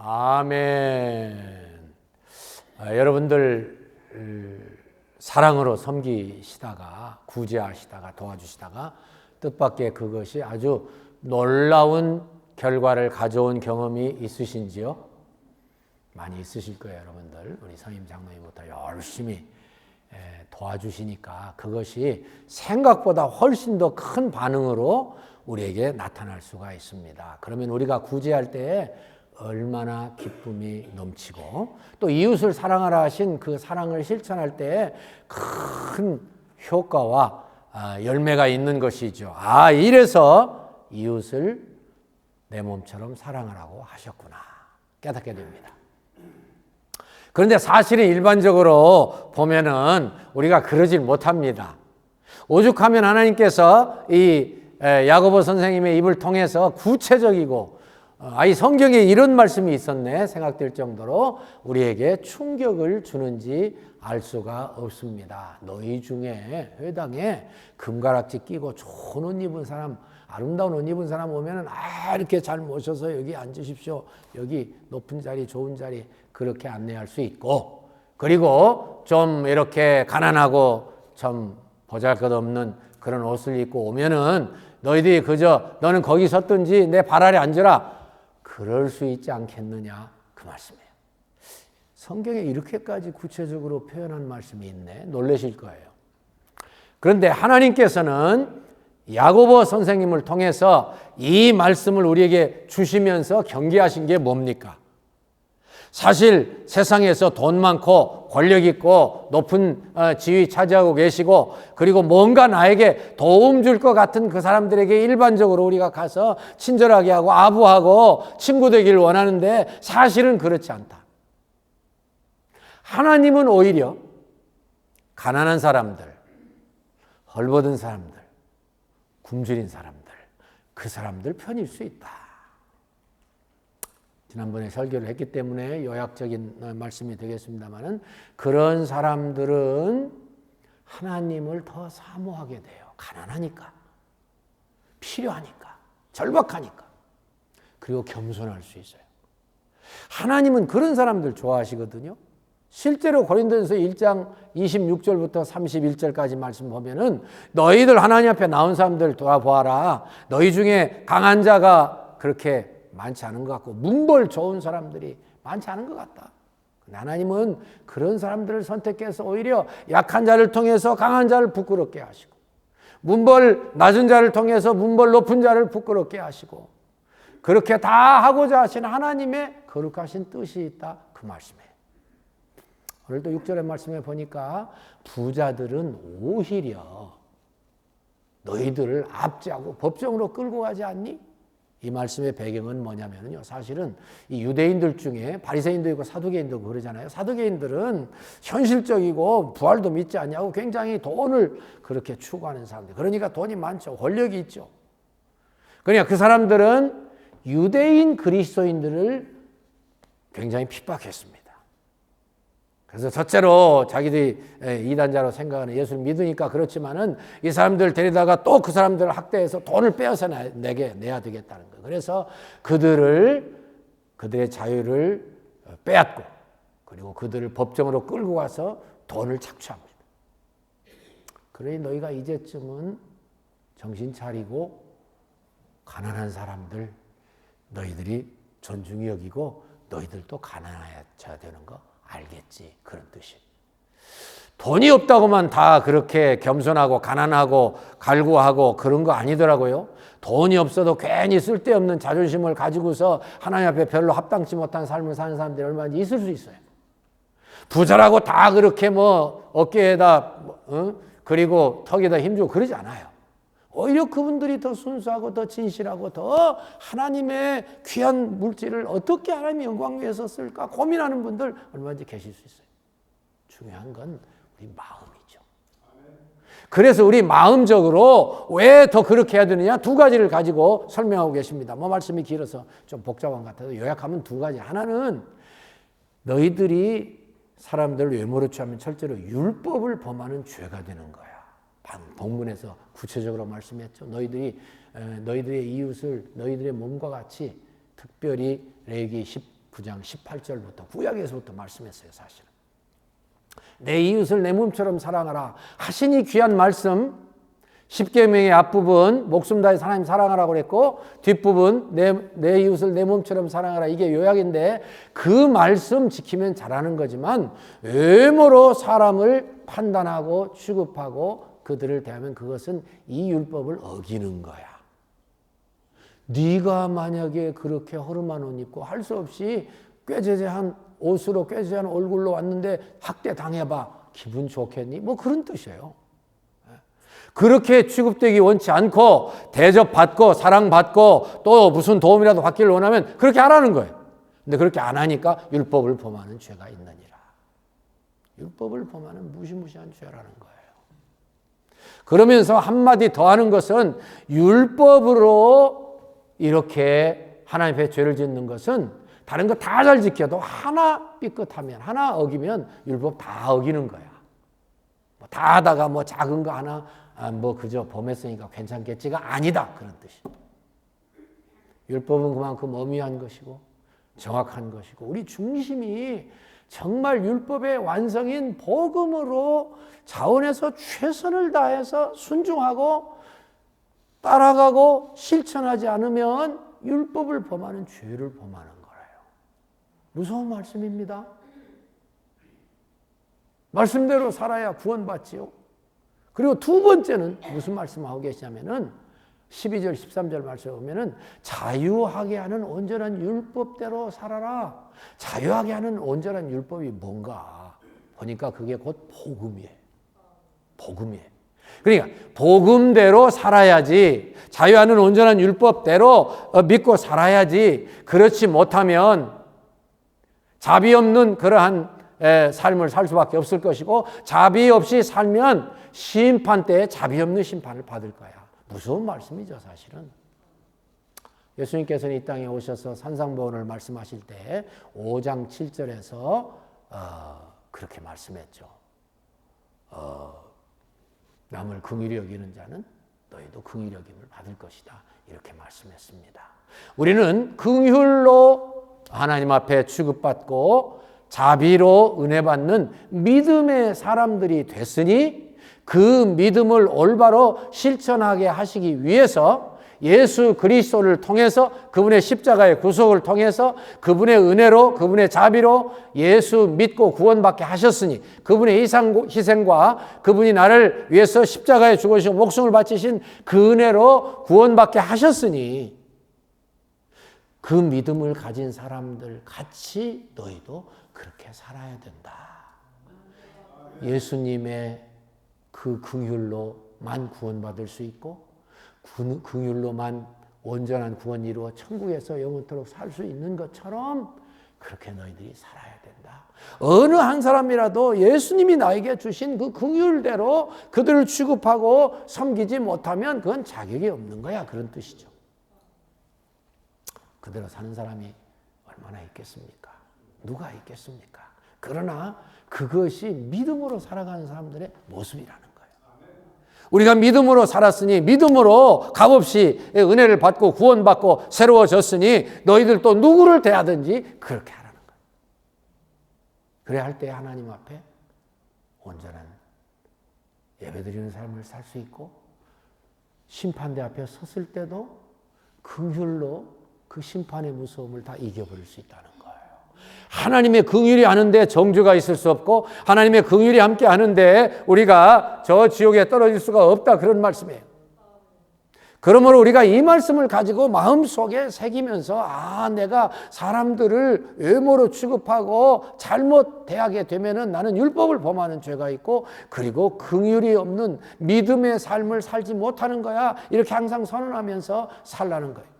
아멘. 여러분들 사랑으로 섬기시다가 구제하시다가 도와주시다가 뜻밖의 그것이 아주 놀라운 결과를 가져온 경험이 있으신지요? 많이 있으실 거예요, 여러분들. 우리 선임 장로님부터 열심히 도와주시니까 그것이 생각보다 훨씬 더 큰 반응으로 우리에게 나타날 수가 있습니다. 그러면 우리가 구제할 때에 얼마나 기쁨이 넘치고 또 이웃을 사랑하라 하신 그 사랑을 실천할 때에 큰 효과와 열매가 있는 것이죠. 이래서 이웃을 내 몸처럼 사랑하라고 하셨구나 깨닫게 됩니다. 그런데 사실은 일반적으로 보면은 우리가 그러질 못합니다. 오죽하면 하나님께서 이 야고보 선생님의 입을 통해서 구체적이고 이 성경에 이런 말씀이 있었네 생각될 정도로 우리에게 충격을 주는지 알 수가 없습니다. 너희 중에 회당에 금가락지 끼고 좋은 옷 입은 사람, 아름다운 옷 입은 사람 오면은 이렇게 잘 모셔서 여기 앉으십시오. 여기 높은 자리, 좋은 자리 그렇게 안내할 수 있고, 그리고 좀 이렇게 가난하고 좀 보잘것없는 그런 옷을 입고 오면은 너희들이 그저 너는 거기 섰든지 내 발 아래 앉으라 그럴 수 있지 않겠느냐 그 말씀이에요. 성경에 이렇게까지 구체적으로 표현한 말씀이 있네. 놀라실 거예요. 그런데 하나님께서는 야고보 선생님을 통해서 이 말씀을 우리에게 주시면서 경계하신 게 뭡니까? 사실 세상에서 돈 많고 권력 있고 높은 지위 차지하고 계시고 그리고 뭔가 나에게 도움 줄 것 같은 그 사람들에게 일반적으로 우리가 가서 친절하게 하고 아부하고 친구 되기를 원하는데 사실은 그렇지 않다. 하나님은 오히려 가난한 사람들, 헐벗은 사람들, 굶주린 사람들, 그 사람들 편일 수 있다. 지난번에 설교를 했기 때문에 요약적인 말씀이 되겠습니다만은 그런 사람들은 하나님을 더 사모하게 돼요. 가난하니까, 필요하니까, 절박하니까. 그리고 겸손할 수 있어요. 하나님은 그런 사람들 좋아하시거든요. 실제로 고린도전서 1장 26절부터 31절까지 말씀 보면은 너희들 하나님 앞에 나온 사람들 돌아보아라. 너희 중에 강한 자가 그렇게 많지 않은 것 같고 문벌 좋은 사람들이 많지 않은 것 같다. 하나님은 그런 사람들을 선택해서 오히려 약한 자를 통해서 강한 자를 부끄럽게 하시고 문벌 낮은 자를 통해서 문벌 높은 자를 부끄럽게 하시고 그렇게 다 하고자 하시는 하나님의 거룩하신 뜻이 있다. 그 말씀이에요. 오늘도 6절의 말씀에 보니까 부자들은 오히려 너희들을 압제하고 법정으로 끌고 가지 않니? 이 말씀의 배경은 뭐냐면요. 사실은 이 유대인들 중에 바리새인도 있고 사두개인도 있고 그러잖아요. 사두개인들은 현실적이고 부활도 믿지 않냐고 굉장히 돈을 그렇게 추구하는 사람들. 그러니까 돈이 많죠. 권력이 있죠. 그러니까 그 사람들은 유대인 그리스도인들을 굉장히 핍박했습니다. 그래서 첫째로 자기들이 이단자로 생각하는 예수를 믿으니까 그렇지만은 이 사람들 데리다가 또 그 사람들을 학대해서 돈을 빼앗아 내야 되겠다는 거예요. 그래서 그들의 자유를 빼앗고 그리고 그들을 법정으로 끌고 가서 돈을 착취합니다. 그러니 너희가 이제쯤은 정신 차리고 가난한 사람들 너희들이 존중히 여기고 너희들도 가난해져야 되는 거 알겠지. 그런 뜻이. 돈이 없다고만 다 그렇게 겸손하고 가난하고 갈구하고 그런 거 아니더라고요. 돈이 없어도 괜히 쓸데없는 자존심을 가지고서 하나님 앞에 별로 합당치 못한 삶을 사는 사람들이 얼마나 있을 수 있어요. 부자라고 다 그렇게 어깨에다 그리고 턱에다 힘주고 그러지 않아요. 오히려 그분들이 더 순수하고 더 진실하고 더 하나님의 귀한 물질을 어떻게 하나님의 영광 위해서 쓸까 고민하는 분들 얼마든지 계실 수 있어요. 중요한 건 우리 마음이죠. 그래서 우리 마음적으로 왜 더 그렇게 해야 되느냐 두 가지를 가지고 설명하고 계십니다. 말씀이 길어서 좀 복잡한 것 같아도 요약하면 두 가지. 하나는 너희들이 사람들을 외모로 취하면 철저로 율법을 범하는 죄가 되는 거야. 본문에서 구체적으로 말씀했죠. 너희들의 이웃을 너희들의 몸과 같이 특별히 레위기 9장 18절부터 구약에서부터 말씀했어요. 사실은 내 이웃을 내 몸처럼 사랑하라 하시니 귀한 말씀, 십계명의 앞부분 목숨 다해 하나님 사랑하라고 그랬고 뒷부분 내 이웃을 내 몸처럼 사랑하라, 이게 요약인데 그 말씀 지키면 잘하는 거지만 외모로 사람을 판단하고 취급하고 그들을 대하면 그것은 이 율법을 어기는 거야. 네가 만약에 그렇게 허름한 옷 입고 할 수 없이 꾀죄죄한 옷으로 꾀죄죄한 얼굴로 왔는데 학대 당해봐, 기분 좋겠니? 뭐 그런 뜻이에요. 그렇게 취급되기 원치 않고 대접받고 사랑받고 또 무슨 도움이라도 받기를 원하면 그렇게 하라는 거예요. 근데 그렇게 안 하니까 율법을 범하는 죄가 있느니라. 율법을 범하는 무시무시한 죄라는 거예요. 그러면서 한마디 더 하는 것은 율법으로 이렇게 하나님 앞에 죄를 짓는 것은 다른 거 다 잘 지켜도 하나 삐끗하면, 하나 어기면 율법 다 어기는 거야. 뭐 다 하다가 뭐 작은 거 하나 뭐 그저 범했으니까 괜찮겠지가 아니다, 그런 뜻이. 율법은 그만큼 엄미한 것이고 정확한 것이고 우리 중심이 정말 율법의 완성인 복음으로 자원해서 최선을 다해서 순종하고 따라가고 실천하지 않으면 율법을 범하는 죄를 범하는 거예요. 무서운 말씀입니다. 말씀대로 살아야 구원받지요. 그리고 두 번째는 무슨 말씀하고 계시냐면은 12절 13절 말씀에 보면은 자유하게 하는 온전한 율법대로 살아라. 자유하게 하는 온전한 율법이 뭔가 보니까 그게 곧 복음이에요. 복음이에요. 그러니까 복음대로 살아야지, 자유하는 온전한 율법대로 믿고 살아야지. 그렇지 못하면 자비 없는 그러한 삶을 살 수밖에 없을 것이고 자비 없이 살면 심판 때에 자비 없는 심판을 받을 거야. 무서운 말씀이죠, 사실은. 예수님께서는 이 땅에 오셔서 산상보훈을 말씀하실 때 5장 7절에서 그렇게 말씀했죠. 남을 긍휼히 여기는 자는 너희도 긍휼히 여김을 받을 것이다, 이렇게 말씀했습니다. 우리는 긍휼로 하나님 앞에 취급받고 자비로 은혜 받는 믿음의 사람들이 됐으니 그 믿음을 올바로 실천하게 하시기 위해서 예수 그리스도를 통해서 그분의 십자가의 구속을 통해서 그분의 은혜로 그분의 자비로 예수 믿고 구원받게 하셨으니 그분의 희생과 그분이 나를 위해서 십자가에 죽으시고 목숨을 바치신 그 은혜로 구원받게 하셨으니 그 믿음을 가진 사람들 같이 너희도 그렇게 살아야 된다. 예수님의 그 긍휼로만 구원받을 수 있고 긍휼로만 온전한 구원이 이루어 천국에서 영원토록 살 수 있는 것처럼 그렇게 너희들이 살아야 된다. 어느 한 사람이라도 예수님이 나에게 주신 그 긍휼대로 그들을 취급하고 섬기지 못하면 그건 자격이 없는 거야, 그런 뜻이죠. 그대로 사는 사람이 얼마나 있겠습니까? 누가 있겠습니까? 그러나 그것이 믿음으로 살아가는 사람들의 모습이라는 거예요. 우리가 믿음으로 살았으니 믿음으로 값없이 은혜를 받고 구원받고 새로워졌으니 너희들 또 누구를 대하든지 그렇게 하라는 거예요. 그래야 할 때 하나님 앞에 온전한 예배드리는 삶을 살 수 있고 심판대 앞에 섰을 때도 긍휼로 그 심판의 무서움을 다 이겨버릴 수 있다는 거예요. 하나님의 긍휼이 아는데 정죄가 있을 수 없고 하나님의 긍휼이 함께 하는데 우리가 저 지옥에 떨어질 수가 없다, 그런 말씀이에요. 그러므로 우리가 이 말씀을 가지고 마음속에 새기면서 내가 사람들을 외모로 취급하고 잘못 대하게 되면은 나는 율법을 범하는 죄가 있고 그리고 긍휼이 없는 믿음의 삶을 살지 못하는 거야, 이렇게 항상 선언하면서 살라는 거예요.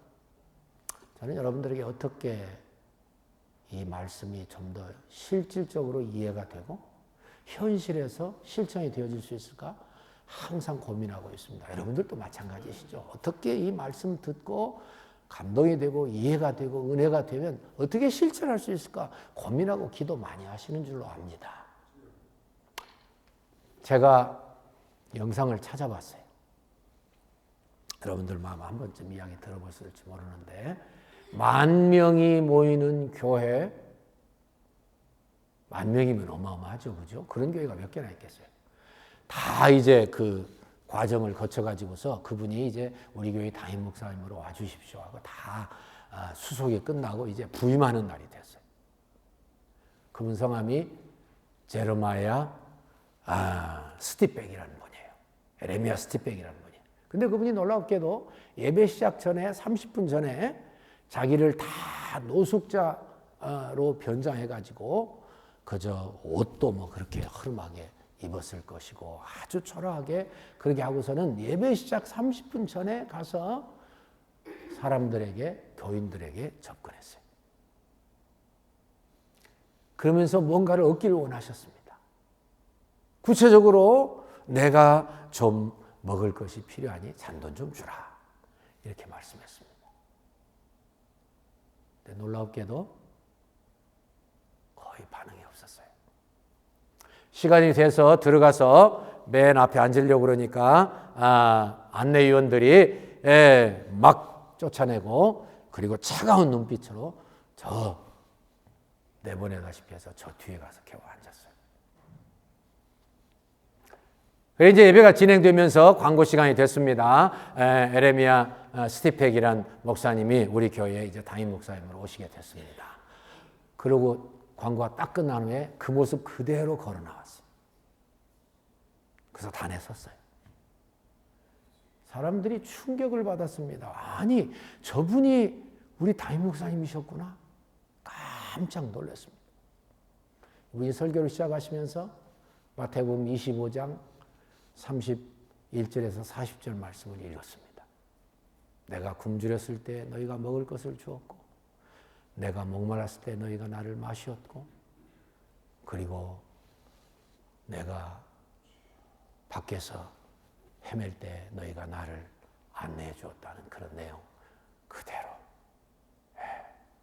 저는 여러분들에게 어떻게 이 말씀이 좀 더 실질적으로 이해가 되고 현실에서 실천이 되어질 수 있을까 항상 고민하고 있습니다. 여러분들도 마찬가지시죠. 어떻게 이 말씀 듣고 감동이 되고 이해가 되고 은혜가 되면 어떻게 실천할 수 있을까 고민하고 기도 많이 하시는 줄로 압니다. 제가 영상을 찾아봤어요. 여러분들 마음 한 번쯤 이야기 들어보실지 모르는데 10,000명이 모이는 교회, 10,000명이면 어마어마하죠, 그죠? 그런 교회가 몇 개나 있겠어요. 다 이제 그 과정을 거쳐가지고서 그분이 이제 우리 교회 담임 목사님으로 와주십시오 하고 다 수속이 끝나고 이제 부임하는 날이 됐어요. 그분 성함이 제르마야 스티백이라는 분이에요. 에레미야 스티백이라는 분이에요. 근데 그분이 놀랍게도 예배 시작 전에 30분 전에 자기를 다 노숙자로 변장해가지고 그저 옷도 뭐 그렇게 허름하게 입었을 것이고 아주 초라하게 그렇게 하고서는 예배 시작 30분 전에 가서 사람들에게, 교인들에게 접근했어요. 그러면서 뭔가를 얻기를 원하셨습니다. 구체적으로 내가 좀 먹을 것이 필요하니 잔돈 좀 주라. 이렇게 말씀했습니다. 근데 놀랍게도 거의 반응이 없었어요. 시간이 돼서 들어가서 맨 앞에 앉으려고 그러니까 안내위원들이 막 쫓아내고 그리고 차가운 눈빛으로 저 내보내다시피 해서 저 뒤에 가서 겨우 앉았어요. 그래서 이제 예배가 진행되면서 광고 시간이 됐습니다. 에레미야 스티펙이란 목사님이 우리 교회에 이제 담임 목사님으로 오시게 됐습니다. 그리고 광고가 딱 끝난 후에 그 모습 그대로 걸어 나왔어요. 그래서 단에 섰어요. 사람들이 충격을 받았습니다. 아니, 저분이 우리 담임 목사님이셨구나. 깜짝 놀랐습니다. 이분이 설교를 시작하시면서 마태복음 25장 31절에서 40절 말씀을 읽었습니다. 내가 굶주렸을 때 너희가 먹을 것을 주었고 내가 목말랐을 때 너희가 나를 마시었고 그리고 내가 밖에서 헤맬 때 너희가 나를 안내해 주었다는 그런 내용 그대로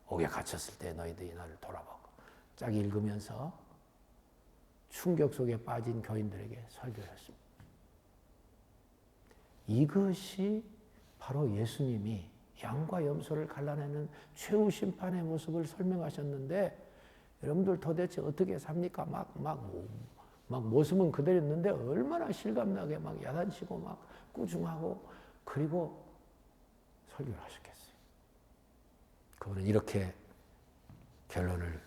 옥에 갇혔을 때 너희들이 나를 돌아보고 쫙 읽으면서 충격 속에 빠진 교인들에게 설교를 했습니다. 이것이 바로 예수님이 양과 염소를 갈라내는 최후 심판의 모습을 설명하셨는데 여러분들 도대체 어떻게 삽니까? 막 모습은 그대로 있는데 얼마나 실감나게 막 야단치고 막 꾸중하고 그리고 설교를 하셨겠어요. 그분은 이렇게 결론을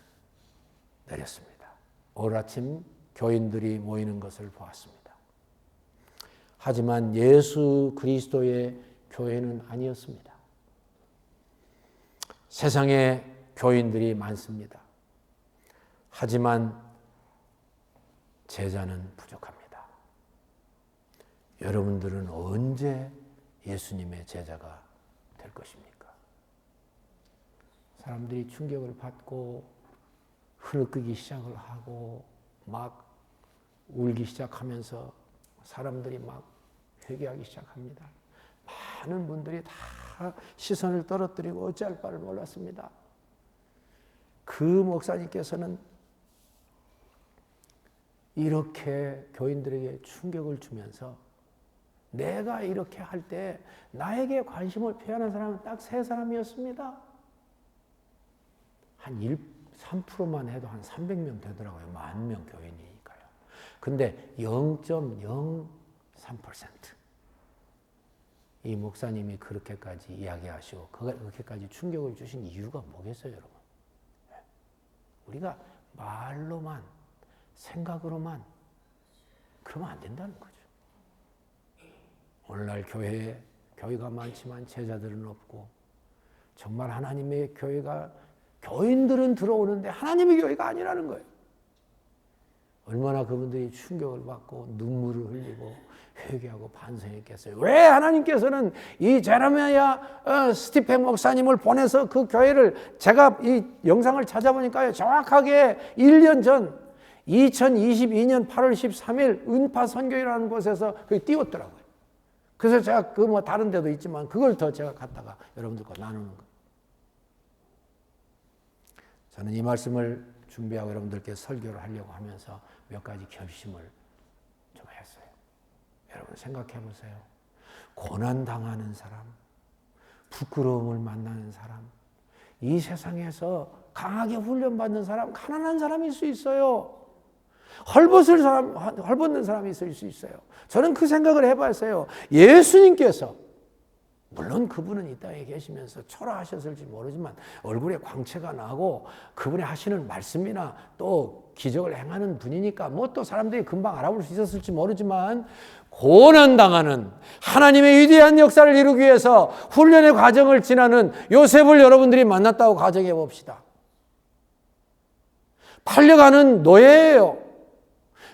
내렸습니다. 오늘 아침 교인들이 모이는 것을 보았습니다. 하지만 예수 그리스도의 교회는 아니었습니다. 세상에 교인들이 많습니다. 하지만 제자는 부족합니다. 여러분들은 언제 예수님의 제자가 될 것입니까? 사람들이 충격을 받고 흐느끼기 시작을 하고 막 울기 시작하면서 사람들이 막 회개하기 시작합니다. 많은 분들이 다 시선을 떨어뜨리고 어찌할 바를 몰랐습니다. 그 목사님께서는 이렇게 교인들에게 충격을 주면서 내가 이렇게 할 때 나에게 관심을 표현하는 사람은 딱 3사람이었습니다. 한 3%만 해도 한 300명 되더라고요. 10,000명 교인이니까요. 근데 0.03% 이 목사님이 그렇게까지 이야기하시고 그렇게까지 충격을 주신 이유가 뭐겠어요, 여러분? 우리가 말로만 생각으로만 그러면 안 된다는 거죠. 오늘날 교회에 교회가 많지만 제자들은 없고 정말 하나님의 교회가 교인들은 들어오는데 하나님의 교회가 아니라는 거예요. 얼마나 그분들이 충격을 받고 눈물을 흘리고 회개하고 반성했겠어요. 왜 하나님께서는 이 제레미야 스티펙 목사님을 보내서 그 교회를 제가 이 영상을 찾아보니까요. 정확하게 1년 전 2022년 8월 13일 은파 선교회라는 곳에서 거기 띄웠더라고요. 그래서 제가 그 뭐 다른 데도 있지만 그걸 더 제가 갖다가 여러분들과 나누는 거예요. 저는 이 말씀을 준비하고 여러분들께 설교를 하려고 하면서 몇 가지 결심을 좀 했어요. 여러분 생각해 보세요. 고난당하는 사람, 부끄러움을 만나는 사람, 이 세상에서 강하게 훈련받는 사람, 가난한 사람일 수 있어요. 헐벗는 사람이 있을 수 있어요. 저는 그 생각을 해봤어요. 예수님께서, 물론 그분은 이 땅에 계시면서 초라하셨을지 모르지만 얼굴에 광채가 나고 그분이 하시는 말씀이나 또 기적을 행하는 분이니까 뭐 또 사람들이 금방 알아볼 수 있었을지 모르지만, 고난당하는 하나님의 위대한 역사를 이루기 위해서 훈련의 과정을 지나는 요셉을 여러분들이 만났다고 가정해 봅시다. 팔려가는 노예예요.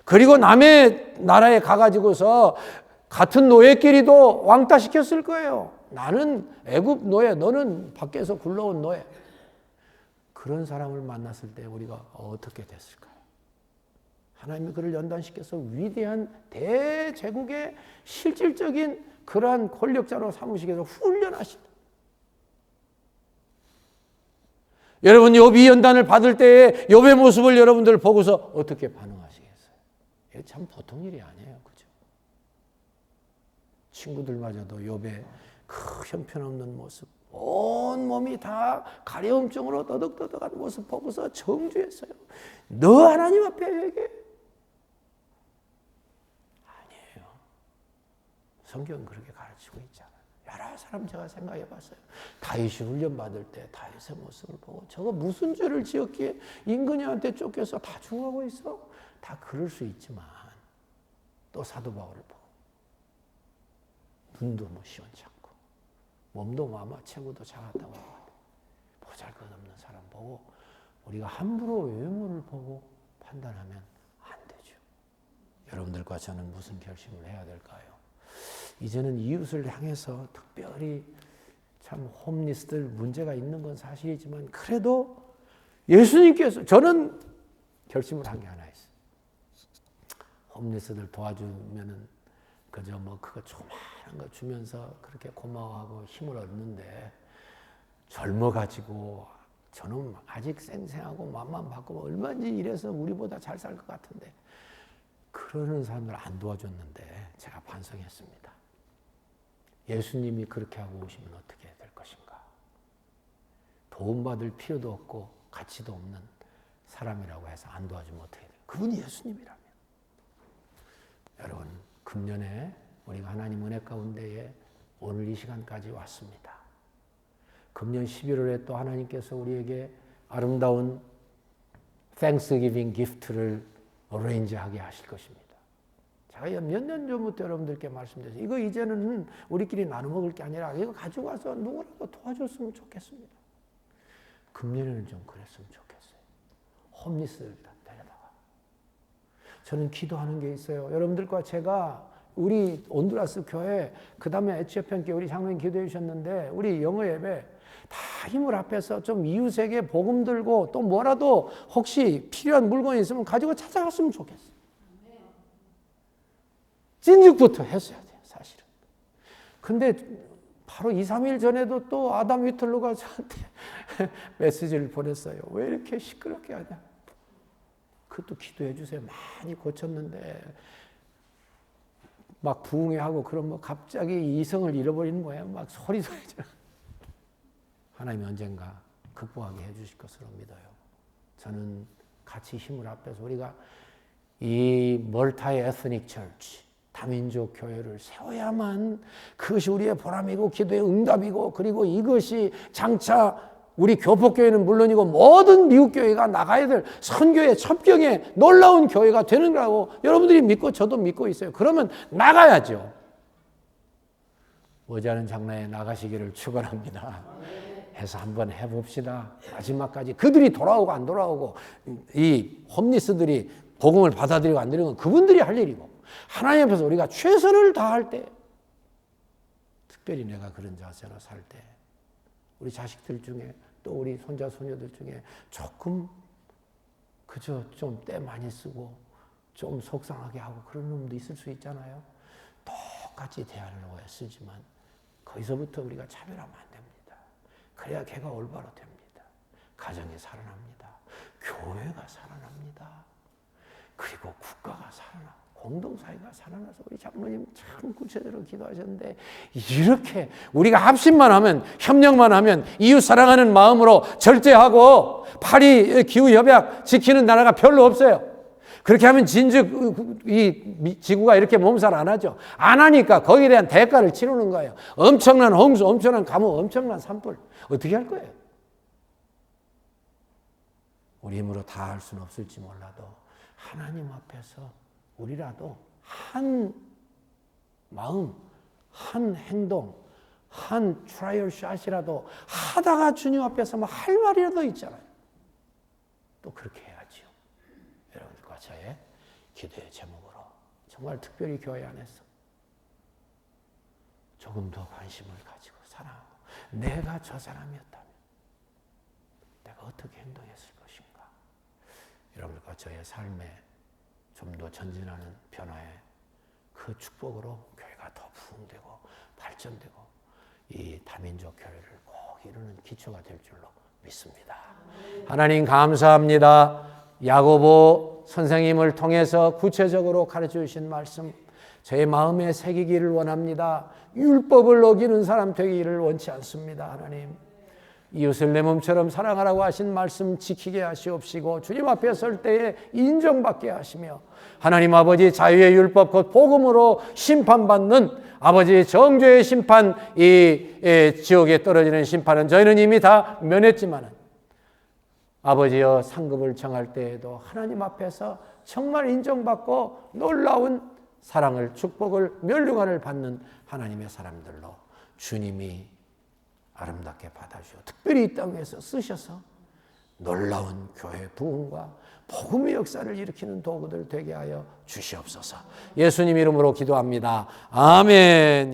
그리고 남의 나라에 가가지고서 같은 노예끼리도 왕따시켰을 거예요. 나는 애굽 노예, 너는 밖에서 굴러온 노예. 그런 사람을 만났을 때 우리가 어떻게 됐을까요? 하나님이 그를 연단시켜서 위대한 대제국의 실질적인 그러한 권력자로 삼으시기 위해서 훈련하신다. 여러분, 욥이 연단을 받을 때의 욥의 모습을 여러분들 보고서 어떻게 반응하시겠어요? 이게 참 보통 일이 아니에요. 그죠? 친구들마저도 욥의 그 형편없는 모습, 온 몸이 다 가려움증으로 떠덕떠덕한 모습 보고서 정죄했어요. 너 하나님 앞에 회개해. 아니에요. 성경은 그렇게 가르치고 있잖아요. 여러 사람 제가 생각해 봤어요. 다윗이 훈련받을 때 다윗의 모습을 보고 저거 무슨 죄를 지었기에 임금님한테 쫓겨서 다 죽어가고 있어? 다 그럴 수 있지만 또 사도 바울을 보고 눈도 뭐 시원찮고 몸도 뭐 아마 체구도 작았다고 하고 보잘것없는 사람 보고 우리가 함부로 외모를 보고 판단하면 안 되죠. 여러분들과 저는 무슨 결심을 해야 될까요? 이제는 이웃을 향해서 특별히 참 홈리스들 문제가 있는 건 사실이지만 그래도 예수님께서, 저는 결심을 한 게 하나 있어요. 홈리스들 도와주면은 그저 뭐 그거 조그마한 거 주면서 그렇게 고마워하고 힘을 얻는데, 젊어가지고 저는 아직 쌩쌩하고 맘만 바꾸면 얼마든지 이래서 우리보다 잘 살 것 같은데 그러는 사람들 안 도와줬는데 제가 반성했습니다. 예수님이 그렇게 하고 오시면 어떻게 될 것인가? 도움받을 필요도 없고 가치도 없는 사람이라고 해서 안 도와주면 어떻게 돼요? 그분이 예수님이라면. 여러분, 금년에 우리가 하나님 은혜 가운데에 오늘 이 시간까지 왔습니다. 금년 11월에 또 하나님께서 우리에게 아름다운 Thanksgiving 기프트를 어레인지하게 하실 것입니다. 제가 몇 년 전부터 여러분들께 말씀드렸어요. 이거 이제는 우리끼리 나눠 먹을 게 아니라 이거 가지고 와서 누구라도 도와줬으면 좋겠습니다. 금년에는 좀 그랬으면 좋겠어요. 홈리스를 데려다가. 저는 기도하는 게 있어요. 여러분들과 제가 우리 온두라스 교회, 그 다음에 에티오피아 교회 우리 장로님 기도해 주셨는데 우리 영어 예배 다 힘을 합해서 좀 이웃에게 복음 들고 또 뭐라도 혹시 필요한 물건이 있으면 가지고 찾아갔으면 좋겠어요. 진즉부터 했어야 돼요, 사실은. 근데 바로 2, 3일 전에도 또 아담 위틀로가 저한테 메시지를 보냈어요. 왜 이렇게 시끄럽게 하냐. 그것도 기도해 주세요. 많이 고쳤는데 막 부흥회하고 그러면 갑자기 이성을 잃어버리는 거예요. 막 소리. 하나님이 언젠가 극복하게 해주실 것으로 믿어요. 저는 같이 힘을 합해서 우리가 이 멀티 에스닉 처치, 다민족 교회를 세워야만 그것이 우리의 보람이고 기도의 응답이고, 그리고 이것이 장차 우리 교폭교회는 물론이고 모든 미국 교회가 나가야 될 선교의 첩경의 놀라운 교회가 되는 거라고 여러분들이 믿고 저도 믿고 있어요. 그러면 나가야죠. 머지않은 장래에 나가시기를 축원합니다. 해서 한번 해봅시다. 마지막까지 그들이 돌아오고 안 돌아오고 이 홈리스들이 복음을 받아들이고 안 들이는 건 그분들이 할 일이고, 하나님 앞에서 우리가 최선을 다할 때, 특별히 내가 그런 자세로 살 때 우리 자식들 중에 또 우리 손자 손녀들 중에 조금 그저 좀 때 많이 쓰고 좀 속상하게 하고 그런 놈도 있을 수 있잖아요. 똑같이 대하려고 애쓰지만 거기서부터 우리가 차별하면 안 됩니다. 그래야 걔가 올바로 됩니다. 가정이 살아납니다. 교회가 살아납니다. 그리고 국가가 살아나고 공동사회가 살아나서 우리 장로님 참 구체적으로 기도하셨는데 이렇게 우리가 합심만 하면 협력만 하면 이웃 사랑하는 마음으로 절제하고 파리 기후협약 지키는 나라가 별로 없어요. 그렇게 하면 진즉 이 지구가 이렇게 몸살 안 하죠. 안 하니까 거기에 대한 대가를 치르는 거예요. 엄청난 홍수, 엄청난 가뭄, 엄청난 산불. 어떻게 할 거예요? 우리 힘으로 다 할 수는 없을지 몰라도 하나님 앞에서 우리라도 한 마음, 한 행동, 한 트라이얼 샷이라도 하다가 주님 앞에서 뭐 할 말이라도 있잖아요. 또 그렇게 해야지요. 여러분들과 저의 기도의 제목으로 정말 특별히 교회 안에서 조금 더 관심을 가지고 사랑하고 내가 저 사람이었다면 내가 어떻게 행동했을 것인가. 여러분들과 저의 삶에 좀 더 전진하는 변화에 그 축복으로 교회가 더 부흥되고 발전되고 이 다민족 교회를 꼭 이루는 기초가 될 줄로 믿습니다. 하나님 감사합니다. 야고보 선생님을 통해서 구체적으로 가르쳐 주신 말씀 제 마음에 새기기를 원합니다. 율법을 어기는 사람 되기를 원치 않습니다. 하나님 이웃을 내 몸처럼 사랑하라고 하신 말씀 지키게 하시옵시고 주님 앞에 설 때에 인정받게 하시며 하나님 아버지 자유의 율법 곧 복음으로 심판받는 아버지 정죄의 심판 이 지옥에 떨어지는 심판은 저희는 이미 다 면했지만은 아버지여 상급을 정할 때에도 하나님 앞에서 정말 인정받고 놀라운 사랑을 축복을 면류관을 받는 하나님의 사람들로 주님이 아름답게 받아주시고 특별히 이 땅에서 쓰셔서 놀라운 교회 부흥과 복음의 역사를 일으키는 도구들 되게 하여 주시옵소서. 예수님 이름으로 기도합니다. 아멘.